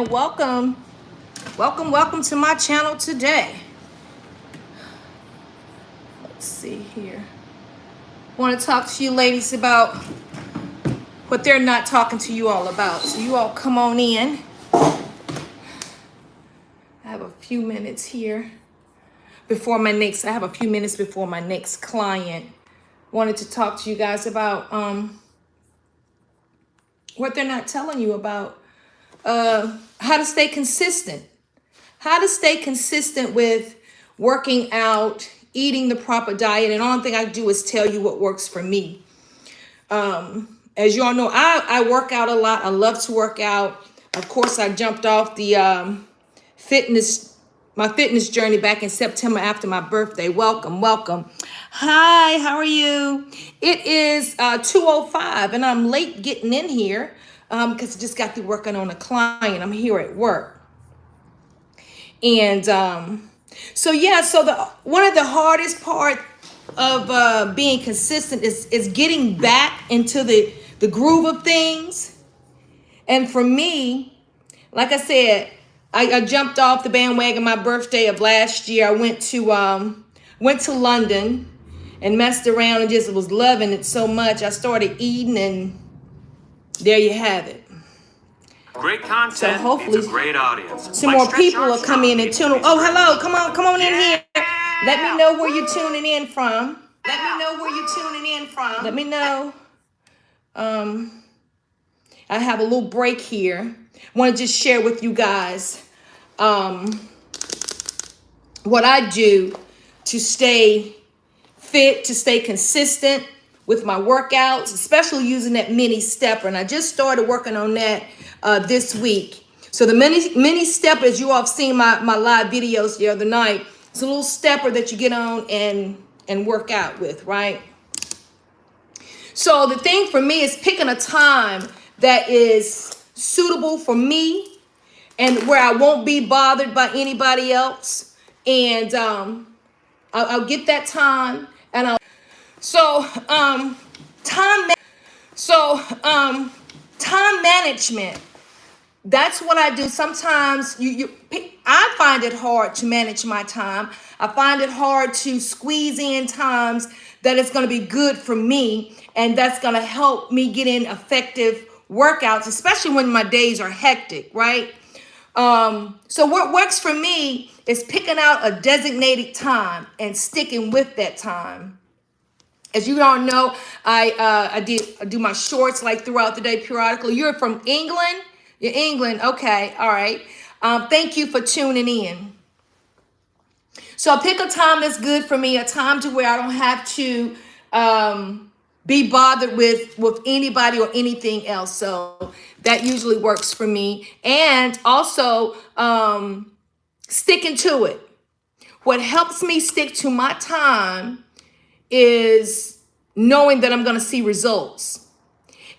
and welcome. Welcome to my channel today. Let's see here. I want to talk to you ladies about what they're not talking to you all about. So you all come on in. I have a few minutes here before my next, I have a few minutes before my next client. Wanted to talk to you guys about what they're not telling you about how to stay consistent. How to stay consistent with working out, eating the proper diet. And the only thing I do is tell you what works for me. As you all know, I work out a lot. I love to work out. Of course, I jumped off the my fitness journey back in September after my birthday. Welcome. Hi, how are you? It is 2:05 and I'm late getting in here because I just got through working on a client. I'm here at work. And so one of the hardest part of being consistent is getting back into the groove of things. And for me, like I said, I jumped off the bandwagon my birthday of last year. I went to London and messed around and just was loving it so much. I started eating, and there you have it. Great content. So hopefully needs a great audience. some more people will come in and tune in. Oh, hello. Come on in here. Let me know where you're tuning in from. Let me know. I have a little break here. I want to just share with you guys what I do to stay fit, to stay consistent with my workouts, especially using that mini stepper. And I just started working on that this week. So the mini stepper, as you all have seen my live videos the other night, it's a little stepper that you get on and work out with, right? So the thing for me is picking a time that is suitable for me and where I won't be bothered by anybody else. And I'll get that time and time management. That's what I do. Sometimes I find it hard to manage my time. I find it hard to squeeze in times that it's going to be good for me and that's going to help me get in effective workouts, especially when my days are hectic, right? So what works for me is picking out a designated time and sticking with that time. As you all know, I do my shorts like throughout the day periodically. You're from England? You're England. Okay. All right. Thank you for tuning in. So I pick a time that's good for me, a time to where I don't have to be bothered with anybody or anything else. So that usually works for me. And also sticking to it. What helps me stick to my time is knowing that I'm going to see results.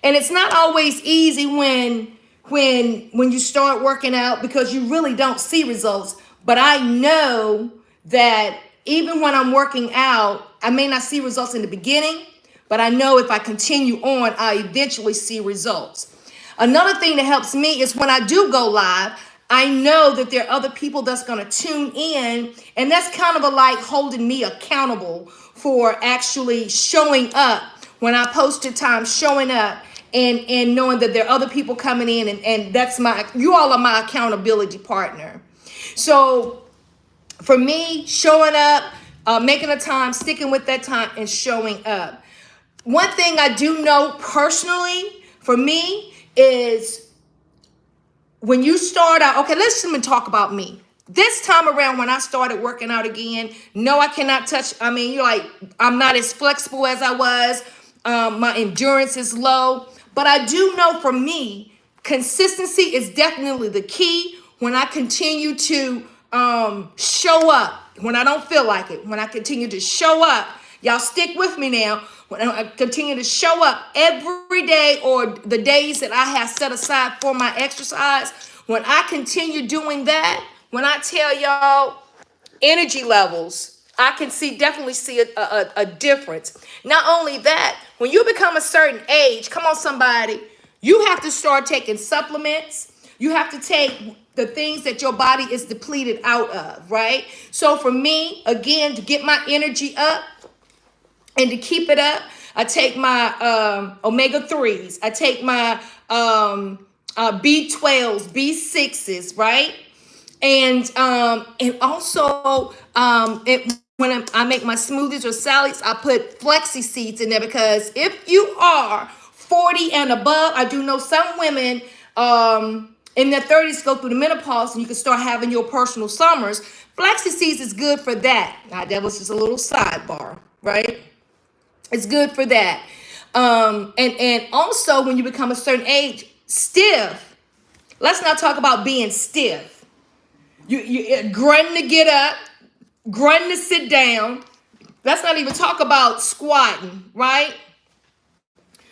And it's not always easy when you start working out because you really don't see results. But I know that even when I'm working out, I may not see results in the beginning, but I know if I continue on, I eventually see results. Another thing that helps me is when I do go live, I know that there are other people that's going to tune in, and that's kind of like holding me accountable for actually showing up when I posted time, showing up and knowing that there are other people coming in, and that's you all are my accountability partner. So for me, showing up, making a time, sticking with that time and showing up. One thing I do know personally for me is when you start out, okay, let's even talk about me. This time around when I started working out again, no, I cannot touch. I mean, I'm not as flexible as I was. My endurance is low. But I do know for me, consistency is definitely the key. When I continue to show up, when I don't feel like it, when I continue to show up, y'all stick with me now. When I continue to show up every day or the days that I have set aside for my exercise, when I continue doing that, when I tell y'all energy levels, I can definitely see a difference. Not only that, when you become a certain age, come on somebody, you have to start taking supplements. You have to take the things that your body is depleted out of, right? So for me, again, to get my energy up and to keep it up, I take my omega-3s. I take my B12s, B6s, right? And also when I make my smoothies or salads, I put flaxseed seeds in there, because if you are 40 and above, I do know some women in their 30s go through the menopause and you can start having your personal summers. Flaxseed seeds is good for that. Now, that was just a little sidebar, right? It's good for that. And also when you become a certain age, stiff. Let's not talk about being stiff. You grunting to get up, grunting to sit down. Let's not even talk about squatting, right?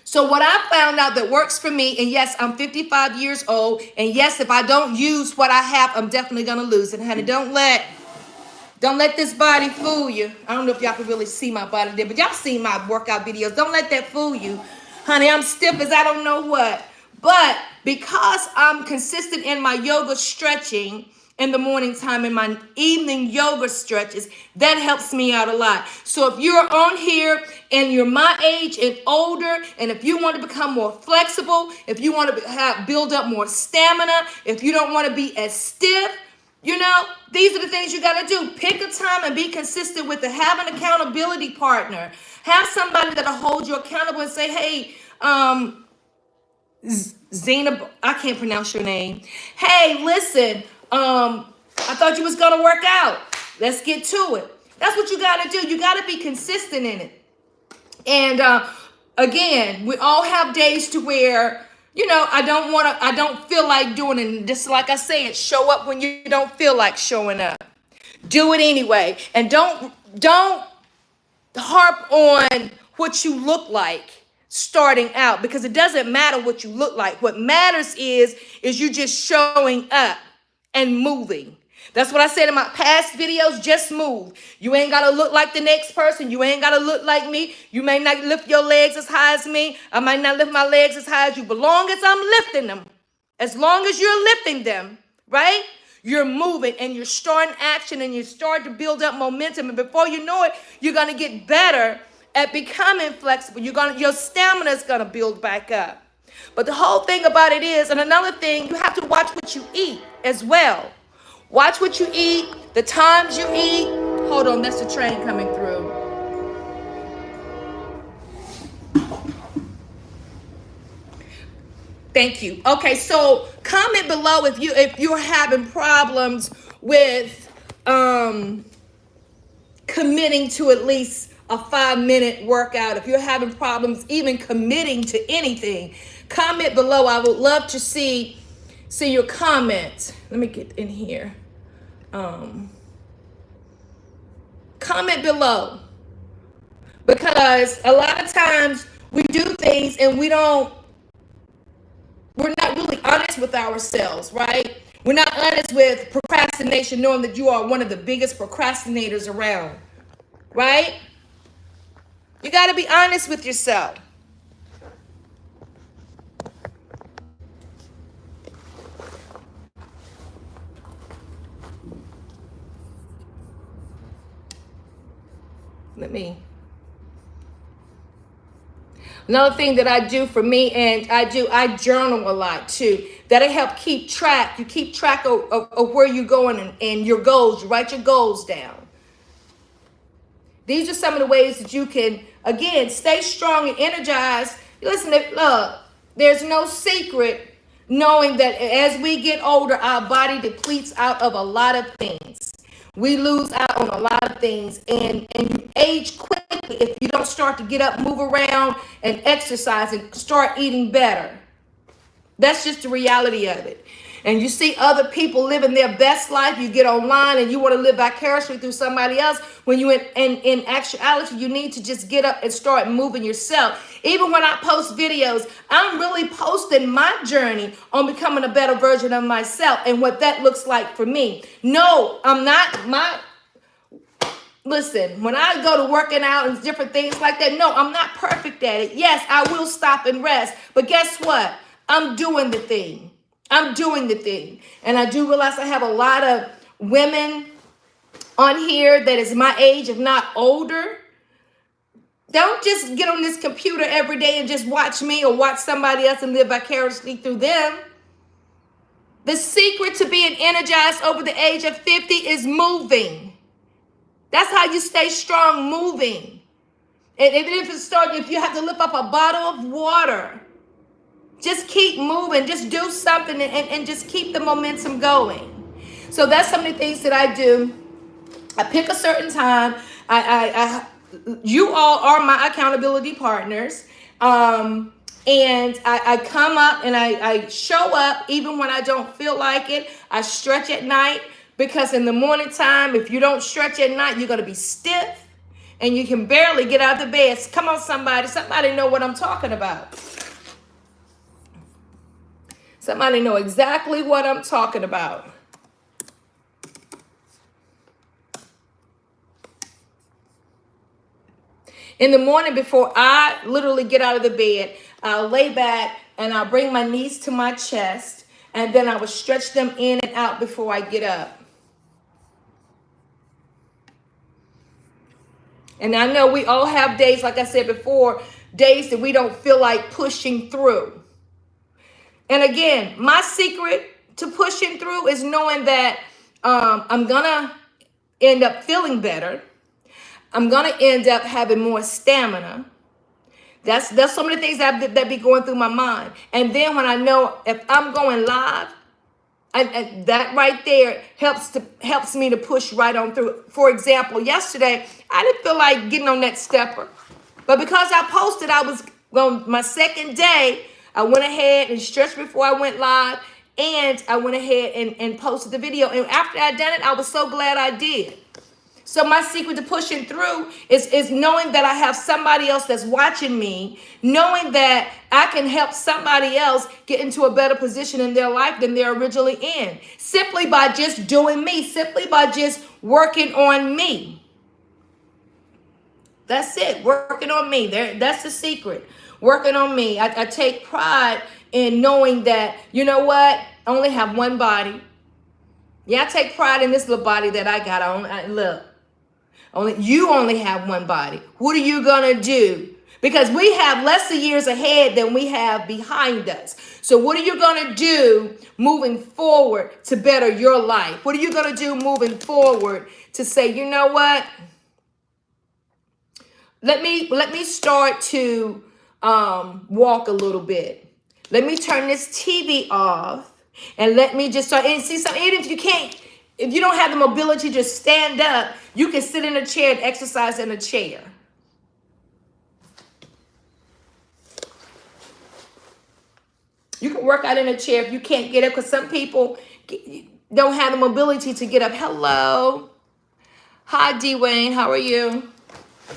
So what I found out that works for me, and yes, I'm 55 years old, and yes, if I don't use what I have, I'm definitely gonna lose it. Honey, don't let this body fool you. I don't know if y'all can really see my body there, but y'all see my workout videos. Don't let that fool you. Honey, I'm stiff as I don't know what. But because I'm consistent in my yoga stretching in the morning time and my evening yoga stretches, that helps me out a lot. So if you're on here and you're my age and older, and if you want to become more flexible, if you want to build up more stamina, if you don't want to be as stiff, you know, these are the things you got to do. Pick a time and be consistent with it. Have an accountability partner. Have somebody that'll hold you accountable and say, hey, Zena, I can't pronounce your name. Hey, listen, I thought you was going to work out. Let's get to it. That's what you got to do. You got to be consistent in it. And again, we all have days to where, you know, I don't feel like doing it. And just like I said, show up when you don't feel like showing up. Do it anyway. And don't harp on what you look like starting out, because it doesn't matter what you look like. What matters is you just showing up and moving. That's what I said in my past videos. Just move. You ain't got to look like the next person. You ain't got to look like me. You may not lift your legs as high as me. I might not lift my legs as high as you. But long as I'm lifting them, as long as you're lifting them, right? You're moving and you're starting action and you start to build up momentum. And before you know it, you're going to get better at becoming flexible. Your stamina is going to build back up. But the whole thing about it is, and another thing, you have to watch what you eat as well. Watch what you eat, the times you eat. Hold on, that's the train coming through. Thank you. Okay, so comment below if you're having problems with committing to at least a 5-minute workout. If you're having problems even committing to anything, comment below. I would love to see your comments. Let me get in here. Comment below, because a lot of times we do things and we're not really honest with ourselves, right? We're not honest with procrastination, knowing that you are one of the biggest procrastinators around, right? You got to be honest with yourself. Another thing that I do for me, and I journal a lot too. That'll help keep track. You keep track of where you're going and your goals. You write your goals down. These are some of the ways that you can, again, stay strong and energized. Listen, look, there's no secret knowing that as we get older, our body depletes out of a lot of things. We lose out on a lot of things, and you age quickly if you don't start to get up, move around, and exercise and start eating better. That's just the reality of it. And you see other people living their best life. You get online and you want to live vicariously through somebody else, when you in actuality, you need to just get up and start moving yourself. Even when I post videos, I'm really posting my journey on becoming a better version of myself and what that looks like for me. No, I'm not listen, when I go to working out and different things like that, no, I'm not perfect at it. Yes, I will stop and rest. But guess what? I'm doing the thing. I'm doing the thing. And I do realize I have a lot of women on here that is my age, if not older. Don't just get on this computer every day and just watch me or watch somebody else and live vicariously through them. The secret to being energized over the age of 50 is moving. That's how you stay strong, moving. And even if you have to lift up a bottle of water, just keep moving. Just do something and just keep the momentum going. So that's some of the things that I do. I pick a certain time. You all are my accountability partners. And I come up and I show up even when I don't feel like it. I stretch at night because in the morning time, if you don't stretch at night, you're going to be stiff and you can barely get out of the bed. Come on, somebody. Somebody know what I'm talking about. Somebody know exactly what I'm talking about. In the morning before I literally get out of the bed, I'll lay back and I'll bring my knees to my chest and then I will stretch them in and out before I get up. And I know we all have days, like I said before, days that we don't feel like pushing through. And again, my secret to pushing through is knowing that I'm going to end up feeling better. I'm going to end up having more stamina. That's some of the things that be going through my mind. And then when I know if I'm going live, that right there helps me to push right on through. For example, yesterday, I didn't feel like getting on that stepper. But because I posted, I was on my second day, I went ahead and stretched before I went live. And I went ahead and posted the video. And after I done it, I was so glad I did. So my secret to pushing through is knowing that I have somebody else that's watching me, knowing that I can help somebody else get into a better position in their life than they're originally in, simply by just doing me, simply by just working on me. That's it, working on me. That's the secret, working on me. I take pride in knowing that, you know what, I only have one body. Yeah, I take pride in this little body that I got on. Look. You only have one body. What are you going to do? Because we have less of years ahead than we have behind us. So what are you going to do moving forward to better your life? What are you going to do moving forward to say, you know what? Let me start to walk a little bit. Let me turn this TV off and let me just start. And see, even if you don't have the mobility to stand up, you can sit in a chair and exercise in a chair. You can work out in a chair if you can't get up, because some people don't have the mobility to get up. Hello. Hi, D-Wayne. How are you?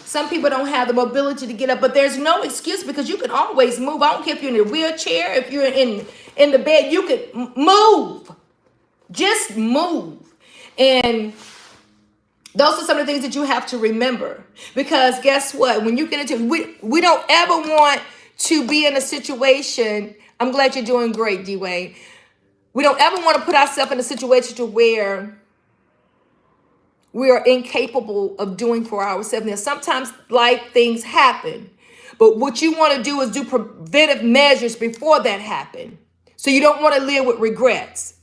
Some people don't have the mobility to get up, but there's no excuse because you can always move. I don't care if you're in a wheelchair, if you're in the bed, you can move. Just move. And those are some of the things that you have to remember, because guess what? When you get into, we don't ever want to be in a situation. I'm glad you're doing great, D-Wayne. We don't ever want to put ourselves in a situation to where we are incapable of doing for ourselves. Now, sometimes life things happen, but what you want to do is do preventive measures before that happen. So you don't want to live with regrets.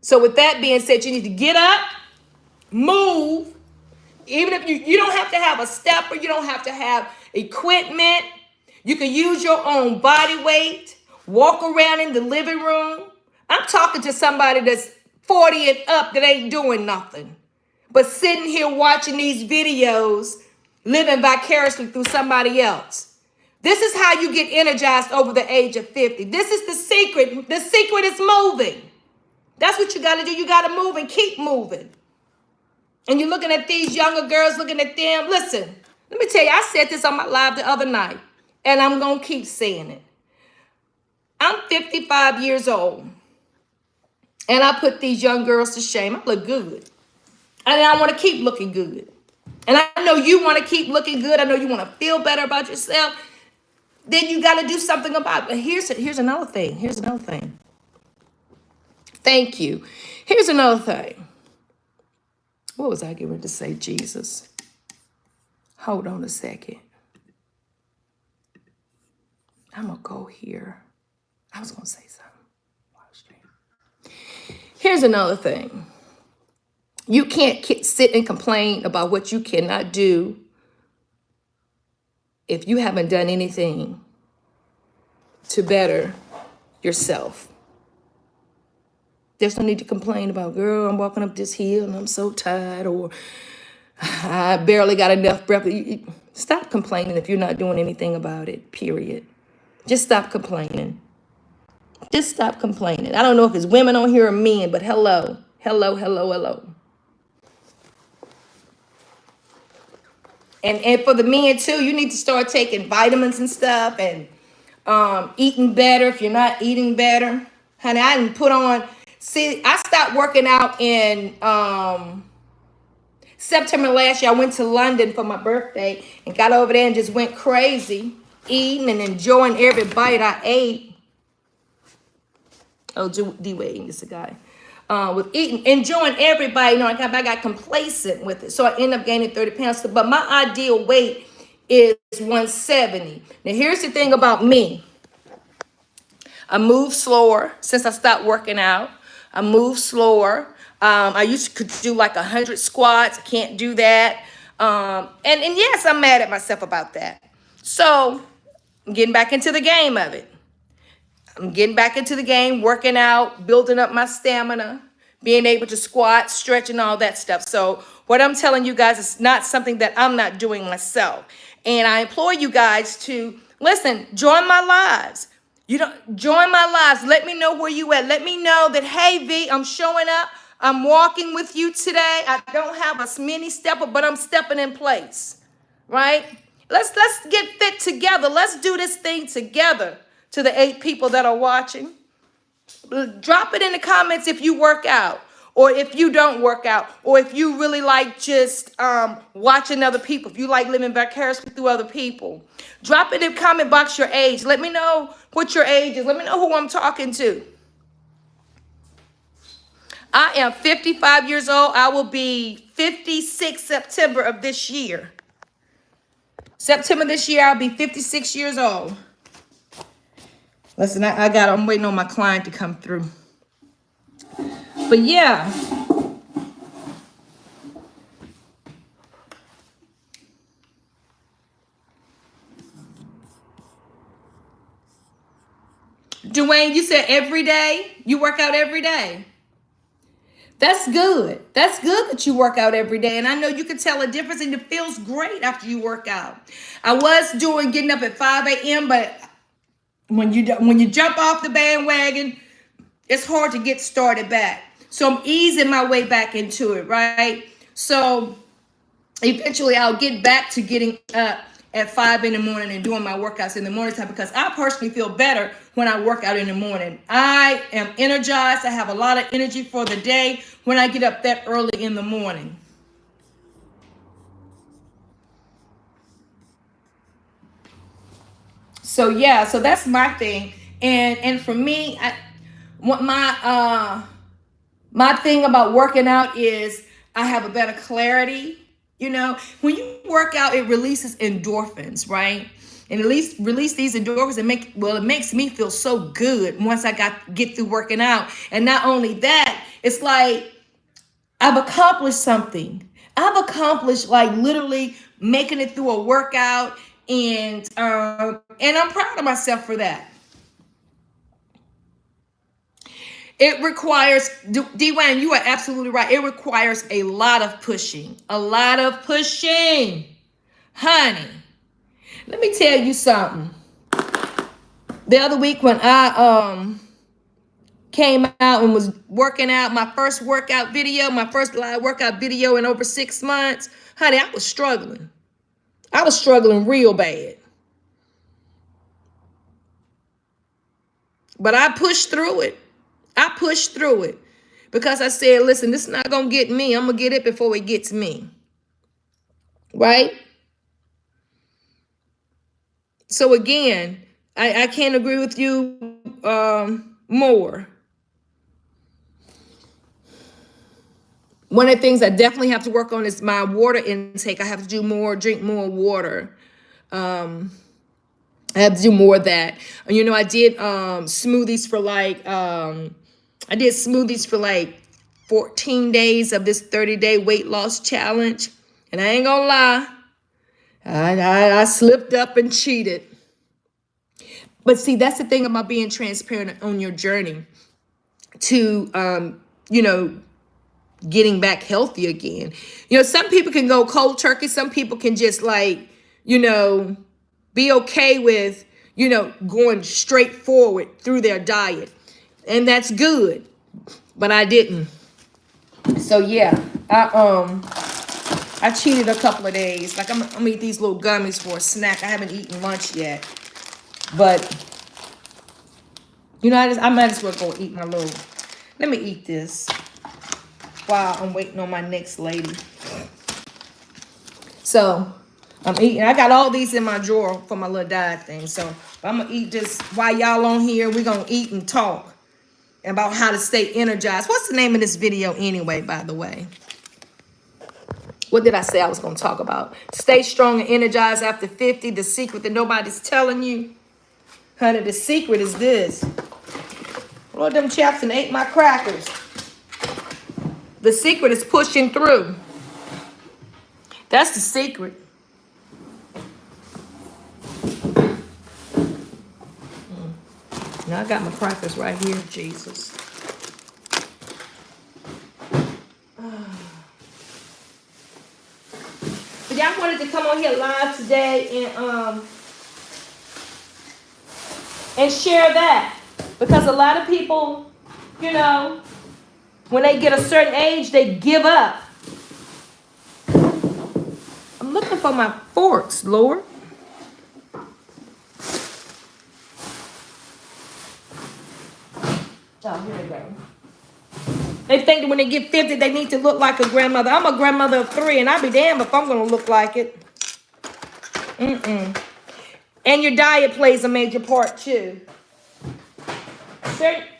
So with that being said, you need to get up, move. Even if you don't have to have a stepper, you don't have to have equipment. You can use your own body weight, walk around in the living room. I'm talking to somebody that's 40 and up that ain't doing nothing, but sitting here watching these videos, living vicariously through somebody else. This is how you get energized over the age of 50. This is the secret. The secret is moving. That's what you got to do. You got to move and keep moving. And you're looking at these younger girls, looking at them. Listen, let me tell you, I said this on my live the other night, and I'm going to keep saying it. I'm 55 years old, and I put these young girls to shame. I look good, and I want to keep looking good. And I know you want to keep looking good. I know you want to feel better about yourself. Then you got to do something about it. But here's another thing. Here's another thing. Thank you. Here's another thing. What was I getting ready to say, Jesus? Hold on a second. I'm going to go here. I was going to say something. Here's another thing. You can't sit and complain about what you cannot do if you haven't done anything to better yourself. There's no need to complain about, girl, I'm walking up this hill and I'm so tired, or I barely got enough breath. Stop complaining if you're not doing anything about it, period. Just stop complaining. Just stop complaining. I don't know if it's women on here or men, but hello. And for the men too, you need to start taking vitamins and stuff, and eating better if you're not eating better. Honey, I didn't put on, see, I stopped working out in September last year. I went to London for my birthday and got over there and just went crazy, eating and enjoying every bite I ate. Oh, D-Wade, this is a guy. With eating, enjoying everybody, I got complacent with it. So I ended up gaining 30 pounds. But my ideal weight is 170. Now, here's the thing about me. I move slower since I stopped working out. I move slower. I used to could do like 100 squats. I can't do that. And yes, I'm mad at myself about that. So I'm getting back into the game of it. I'm getting back into the game, working out, building up my stamina, being able to squat, stretch, and all that stuff. So what I'm telling you guys is not something that I'm not doing myself. And I implore you guys to listen, join my lives. Join my lives. Let me know where you at. Let me know that, hey, V, I'm showing up. I'm walking with you today. I don't have a mini stepper, but I'm stepping in place, right? Let's get fit together. Let's do this thing together. To the 8 people that are watching, drop it in the comments if you work out, or if you don't work out, or if you really like just watching other people, if you like living vicariously through other people. Drop it in the comment box your age. Let me know what your age is. Let me know who I'm talking to. I am 55 years old. I will be 56 September of this year. September this year, I'll be 56 years old. Listen, I'm waiting on my client to come through. But yeah. Dwayne, you said every day? You work out every day? That's good. That's good that you work out every day. And I know you can tell a difference, and it feels great after you work out. I was getting up at 5 a.m., but when you jump off the bandwagon, it's hard to get started back. So I'm easing my way back into it, right? So eventually I'll get back to getting up at 5 in the morning and doing my workouts in the morning time, because I personally feel better when I work out in the morning. I am energized. I have a lot of energy for the day when I get up that early in the morning. So yeah, so that's my thing. And for me, my thing about working out is I have a better clarity. When you work out, it releases endorphins, right? And at least release these endorphins and it makes me feel so good once I get through working out. And not only that, it's like I've accomplished something. I've accomplished like literally making it through a workout, and I'm proud of myself for that. It requires, D-Wayne, you are absolutely right. It requires a lot of pushing. A lot of pushing. Honey, let me tell you something. The other week when I came out and was working out, my first workout video, my first live workout video in over 6 months, honey, I was struggling. I was struggling real bad. But I pushed through it. Because I said, listen, this is not going to get me. I'm going to get it before it gets me. Right? So again, I can't agree with you more. One of the things I definitely have to work on is my water intake. I have to do more, drink more water. I have to do more of that. You know, I did smoothies for like, I did smoothies for like 14 days of this 30-day weight loss challenge. And I ain't gonna lie, I slipped up and cheated. But see, that's the thing about being transparent on your journey to, you know, getting back healthy again. You know, some people can go cold turkey. Some people can just like, you know, be okay with, you know, going straight forward through their diet. And that's good. But I didn't. So yeah, I cheated a couple of days. Like I'm gonna eat these little gummies for a snack. I haven't eaten lunch yet. But you know, I might as well go eat my little. Let me eat this while I'm waiting on my next lady. So I'm eating. I got all these in my drawer for my little diet thing. So I'm gonna eat this while y'all on here. We're gonna eat and talk about how to stay energized. What's the name of this video anyway, by the way? What did I say I was gonna talk about? Stay strong and energized after 50. The secret that nobody's telling you. Honey, the secret is this. Lord, them chaps and ate my crackers. The secret is pushing through. That's the secret. Now I got my crackers right here, Jesus. But y'all wanted to come on here live today and share that. Because a lot of people, you know, when they get a certain age, they give up. I'm looking for my forks, Lord. Oh, here we go. They think that when they get 50, they need to look like a grandmother. I'm a grandmother of 3, and I'll be damned if I'm going to look like it. And your diet plays a major part, too.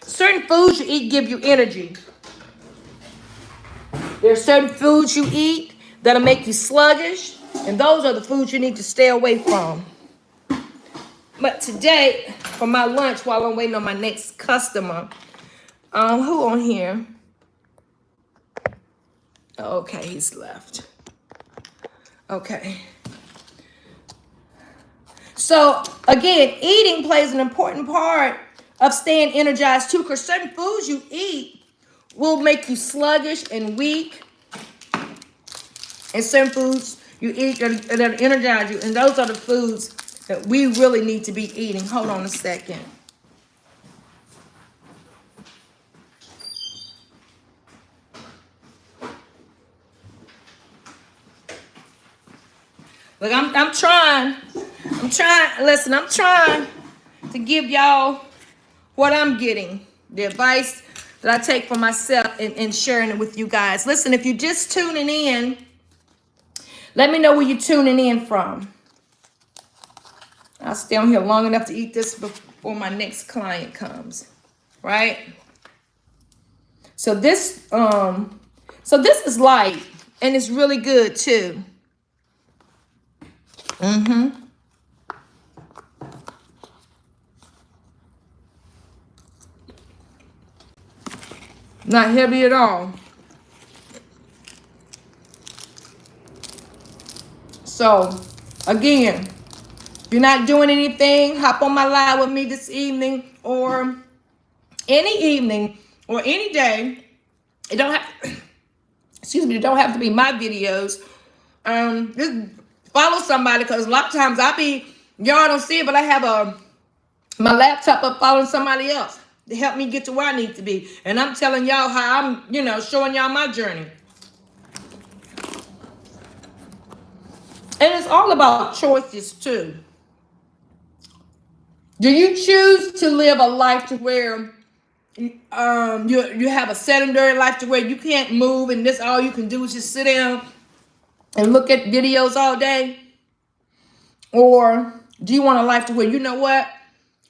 Certain foods you eat give you energy. There are certain foods you eat that'll make you sluggish, and those are the foods you need to stay away from. But today, for my lunch, while I'm waiting on my next customer, who on here? Okay, he's left. Okay. So, again, eating plays an important part of staying energized, too, because certain foods you eat will make you sluggish and weak. And certain foods you eat that energize you. And those are the foods that we really need to be eating. Hold on a second. Look, I'm trying to give y'all what I'm getting. The advice that I take for myself and sharing it with you guys. Listen, if you're just tuning in, let me know where you're tuning in from. I'll stay on here long enough to eat this before my next client comes. Right? So this is light, and it's really good too. Not heavy at all. So, again, if you're not doing anything, hop on my live with me this evening or any evening or any day. It don't have, it don't have to be my videos. Just follow somebody, because a lot of times y'all don't see it, but I have my laptop up following somebody else to help me get to where I need to be. And I'm telling y'all how I'm, showing y'all my journey. And it's all about choices too. Do you choose to live a life to where you have a sedentary life to where you can't move and this all you can do is just sit down and look at videos all day? Or do you want a life to where, you know what,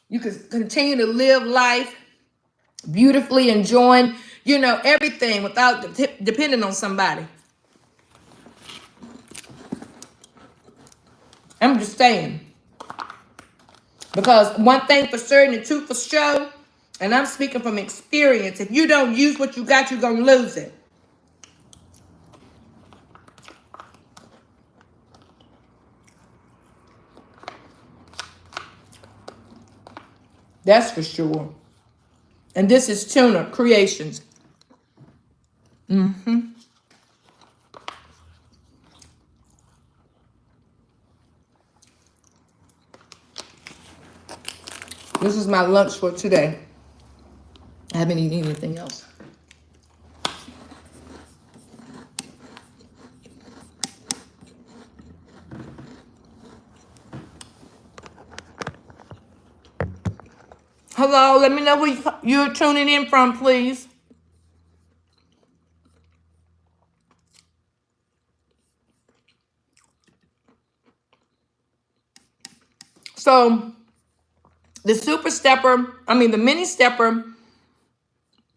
you can continue to live life beautifully, enjoying you know, everything without depending on somebody. I'm just saying. Because one thing for certain and two for sure, and I'm speaking from experience, if you don't use what you got, you're going to lose it. That's for sure. And this is Tuna Creations. This is my lunch for today. I haven't eaten anything else. Hello, let me know where you're tuning in from, please. So, the super stepper, the mini stepper,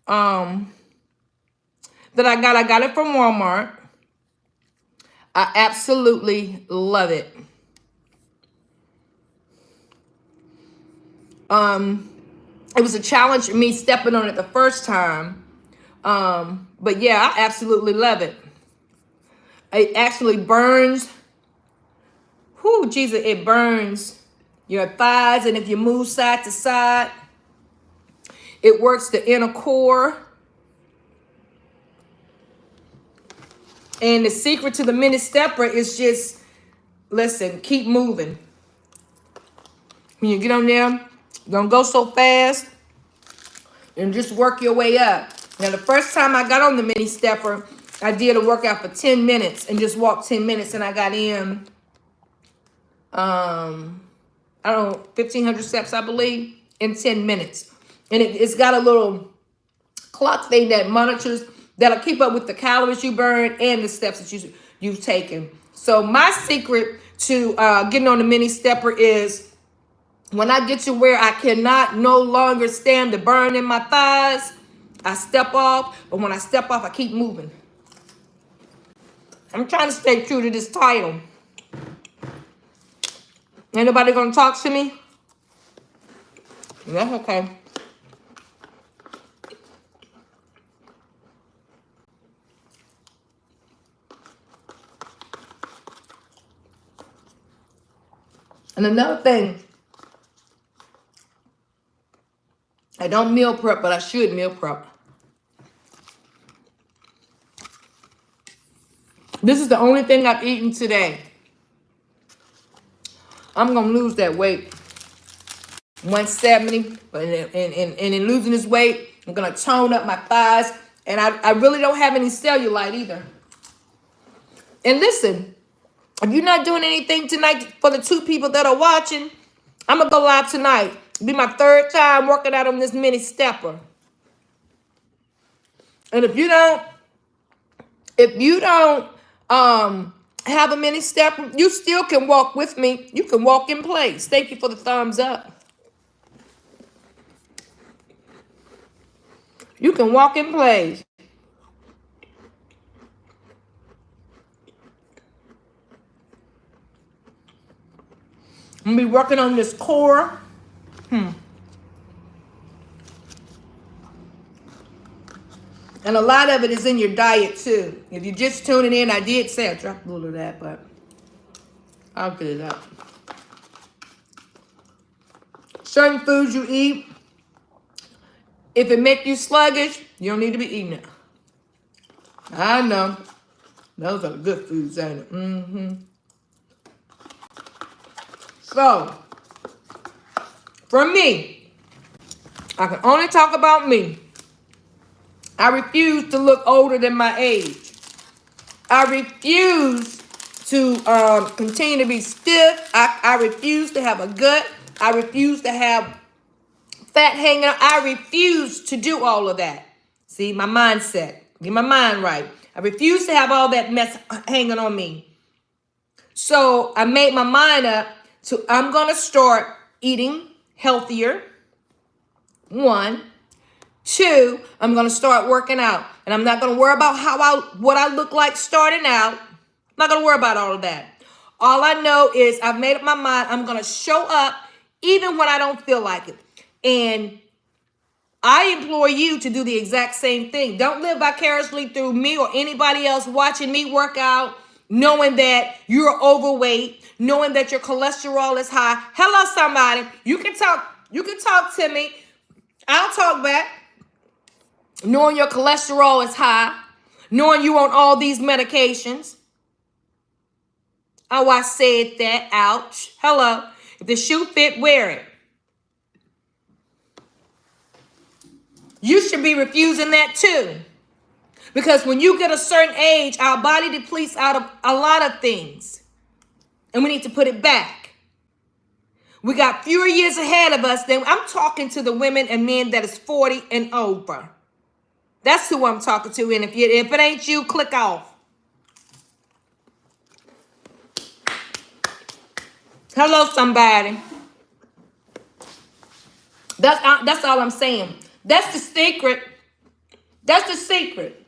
that I got it from Walmart. I absolutely love it. It was a challenge me stepping on it the first time. But yeah, I absolutely love it. It actually burns. Whoo, Jesus, it burns your thighs. And if you move side to side, it works the inner core. And the secret to the mini stepper is just, listen, keep moving. When you get on there, don't go so fast and just work your way up. Now, the first time I got on the mini stepper, I did a workout for 10 minutes and just walked 10 minutes and I got in, I don't know, 1,500 steps, I believe, in 10 minutes. And it's got a little clock thing that monitors, that'll keep up with the calories you burn and the steps that you've taken. So my secret to getting on the mini stepper is when I get to where I cannot no longer stand the burn in my thighs, I step off. But when I step off, I keep moving. I'm trying to stay true to this title. Ain't nobody gonna talk to me? That's okay. And another thing, I don't meal prep, but I should meal prep. This is the only thing I've eaten today. I'm going to lose that weight. 170. And in losing this weight, I'm going to tone up my thighs. And I really don't have any cellulite either. And listen, if you're not doing anything tonight for the 2 people that are watching, I'm going to go live tonight. It'll be my 3rd time working out on this mini stepper. And if you don't have a mini stepper, you still can walk with me. You can walk in place. Thank you for the thumbs up. You can walk in place. I'm going to be working on this core. And a lot of it is in your diet, too. If you're just tuning in, I did say I dropped a little of that, but I'll get it up. Certain foods you eat, if it make you sluggish, you don't need to be eating it. I know. Those are the good foods, ain't it? So, for me, I can only talk about me. I refuse to look older than my age. I refuse to continue to be stiff. I refuse to have a gut. I refuse to have fat hanging out. I refuse to do all of that. See, my mindset. Get my mind right. I refuse to have all that mess hanging on me. So I made my mind up to I'm going to start eating healthier. 1. Two, I'm going to start working out. And I'm not going to worry about what I look like starting out. I'm not going to worry about all of that. All I know is I've made up my mind. I'm going to show up even when I don't feel like it. And I implore you to do the exact same thing. Don't live vicariously through me or anybody else watching me work out, knowing that you're overweight, knowing that your cholesterol is high. Hello, somebody. You can talk to me. I'll talk back. Knowing your cholesterol is high, knowing you on all these medications. Oh, I said that. Ouch. Hello. If the shoe fit, wear it. You should be refusing that too. Because when you get a certain age, our body depletes out of a lot of things. And we need to put it back. We got fewer years ahead of us. Than I'm talking to the women and men that is 40 and over. That's who I'm talking to. And if it ain't you, click off. Hello, somebody. That's all I'm saying. That's the secret. That's the secret.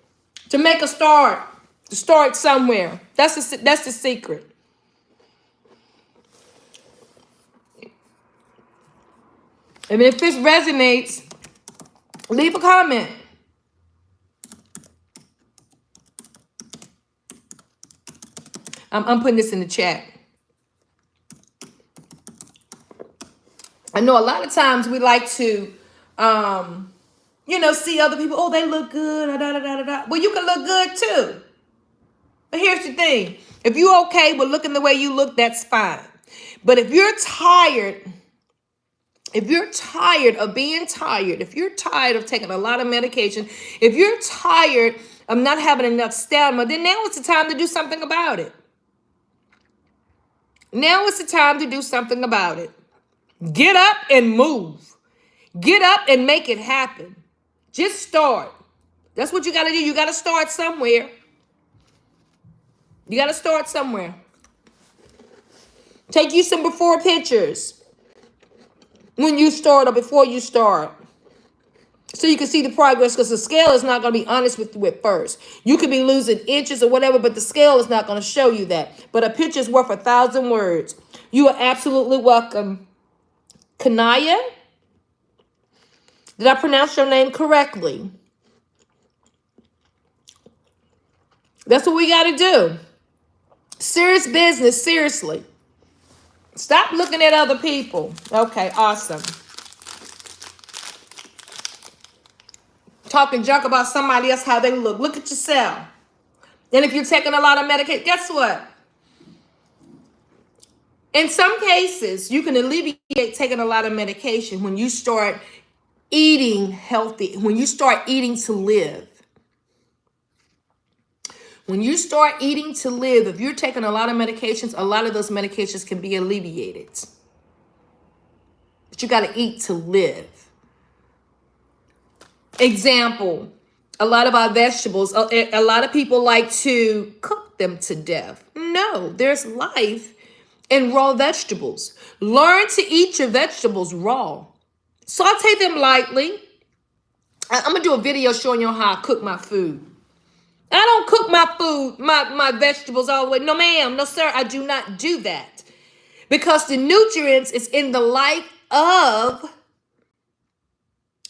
To make a start. To start somewhere. That's the secret. And if this resonates, leave a comment. I'm putting this in the chat. I know a lot of times we like to, see other people. Oh, they look good. Well, you can look good too. But here's the thing. If you're okay with looking the way you look, that's fine. But if you're tired of being tired, if you're tired of taking a lot of medication, if you're tired of not having enough stamina, then now is the time to do something about it. Now is the time to do something about it. Get up and move. Get up and make it happen. Just start. That's what you got to do. You got to start somewhere. You got to start somewhere. Take you some before pictures when you start or before you start. So you can see the progress, because the scale is not going to be honest with you at first. You could be losing inches or whatever, but the scale is not going to show you that. But a picture is worth 1,000 words. You are absolutely welcome. Kanaya? Did I pronounce your name correctly? That's what we got to do. Serious business, seriously. Stop looking at other people. Okay, awesome. Talking junk about somebody else, how they look. Look at yourself. And if you're taking a lot of medication, guess what? In some cases, you can alleviate taking a lot of medication when you start eating healthy, when you start eating to live. When you start eating to live, if you're taking a lot of medications, a lot of those medications can be alleviated. But you got to eat to live. Example, a lot of our vegetables, a lot of people like to cook them to death. No, there's life in raw vegetables. Learn to eat your vegetables raw. Saute them lightly. I'm going to do a video showing you how I cook my food. I don't cook my food, my vegetables all the way. No, ma'am. No, sir. I do not do that. Because the nutrients is in the life of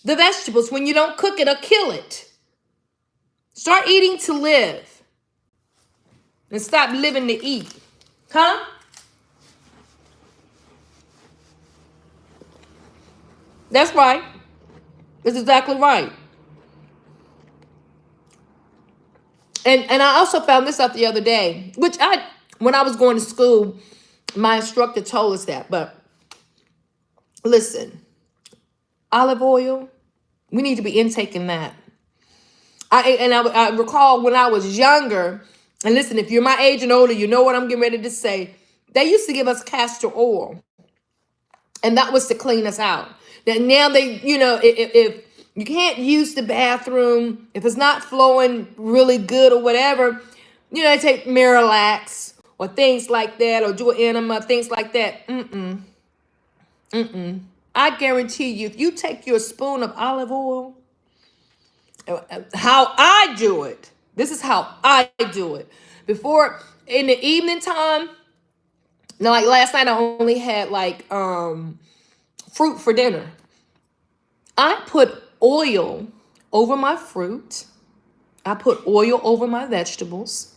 the vegetables. When you don't cook it or kill it. Start eating to live. And stop living to eat. Huh? That's right. That's exactly right. And I also found this out the other day, when I was going to school, my instructor told us that. But listen, olive oil, we need to be intaking that. I recall when I was younger, and listen, if you're my age and older, you know what I'm getting ready to say. They used to give us castor oil, and that was to clean us out. Now they, if you can't use the bathroom, if it's not flowing really good or whatever, they take Miralax or things like that, or do an enema, things like that. I guarantee you, if you take your spoon of olive oil How I do it. This is how I do it. Before, in the evening time, now like last night I only had like fruit for dinner. I put oil over my fruit. I put oil over my vegetables.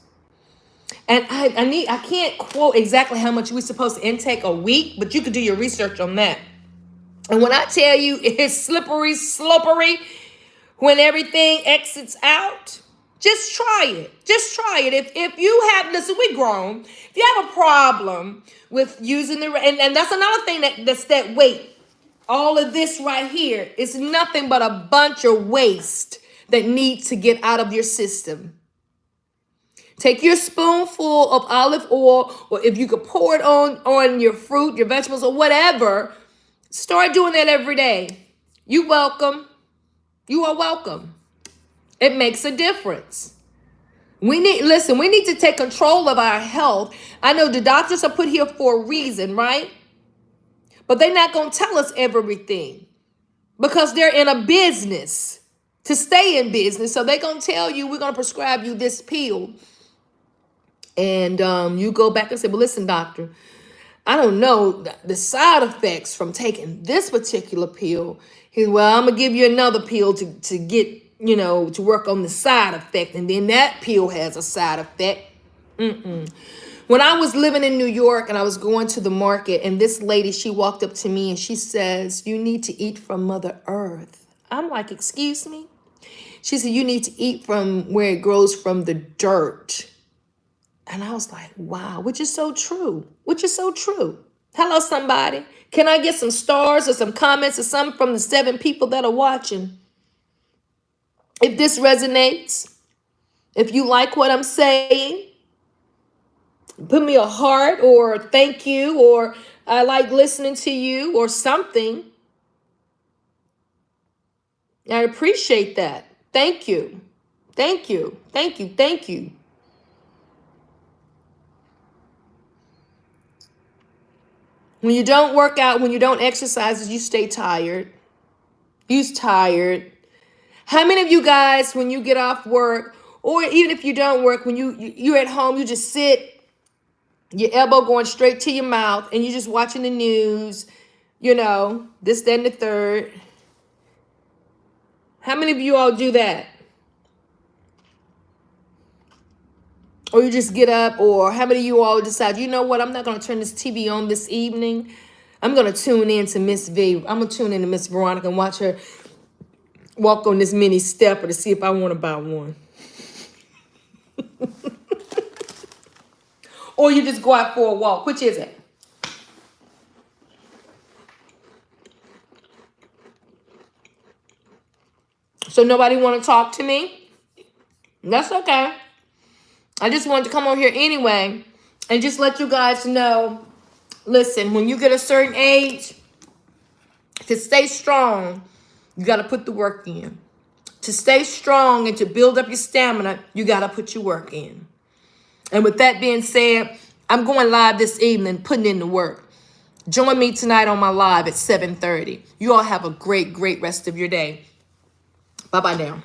And I can't quote exactly how much we're supposed to intake a week, but you could do your research on that. And when I tell you it's slippery, slopery, when everything exits out, just try it. Just try it. If you have, listen, we grown. If you have a problem with using and that's another thing that's that weight. All of this right here is nothing but a bunch of waste that needs to get out of your system. Take your spoonful of olive oil, or if you could pour it on your fruit, your vegetables, or whatever. Start doing that every day. You welcome. You are welcome. It makes a difference. We need to take control of our health. I know the doctors are put here for a reason, right? But they're not going to tell us everything because they're in a business to stay in business. So they're going to tell you, we're going to prescribe you this pill. And you go back and say, well, listen, doctor, I don't know the side effects from taking this particular pill. Well, I'm going to give you another pill to get, to work on the side effect. And then that pill has a side effect. When I was living in New York and I was going to the market, and this lady, she walked up to me and she says, you need to eat from Mother Earth. I'm like, excuse me? She said, you need to eat from where it grows from the dirt. And I was like, wow, which is so true. Which is so true. Hello, somebody. Can I get some stars or some comments or something from the 7 people that are watching? If this resonates, if you like what I'm saying, put me a heart or thank you or I like listening to you or something. I appreciate that. Thank you. Thank you. Thank you. Thank you. When you don't work out, when you don't exercise, you stay tired. You're tired. How many of you guys, when you get off work, or even if you don't work, when you're at home, you just sit, your elbow going straight to your mouth, and you're just watching the news, this, that, and the third. How many of you all do that? Or you just get up, or how many of you all decide, you know what, I'm not going to turn this TV on this evening. I'm going to tune in to Miss V. I'm going to tune in to Miss Veronica and watch her walk on this mini stepper to see if I want to buy one. Or you just go out for a walk. Which is it? So nobody want to talk to me? That's okay. I just wanted to come over here anyway and just let you guys know, listen, when you get a certain age, to stay strong, you got to put the work in. To stay strong and to build up your stamina, you got to put your work in. And with that being said, I'm going live this evening, putting in the work. Join me tonight on my live at 7:30. You all have a great, great rest of your day. Bye-bye now.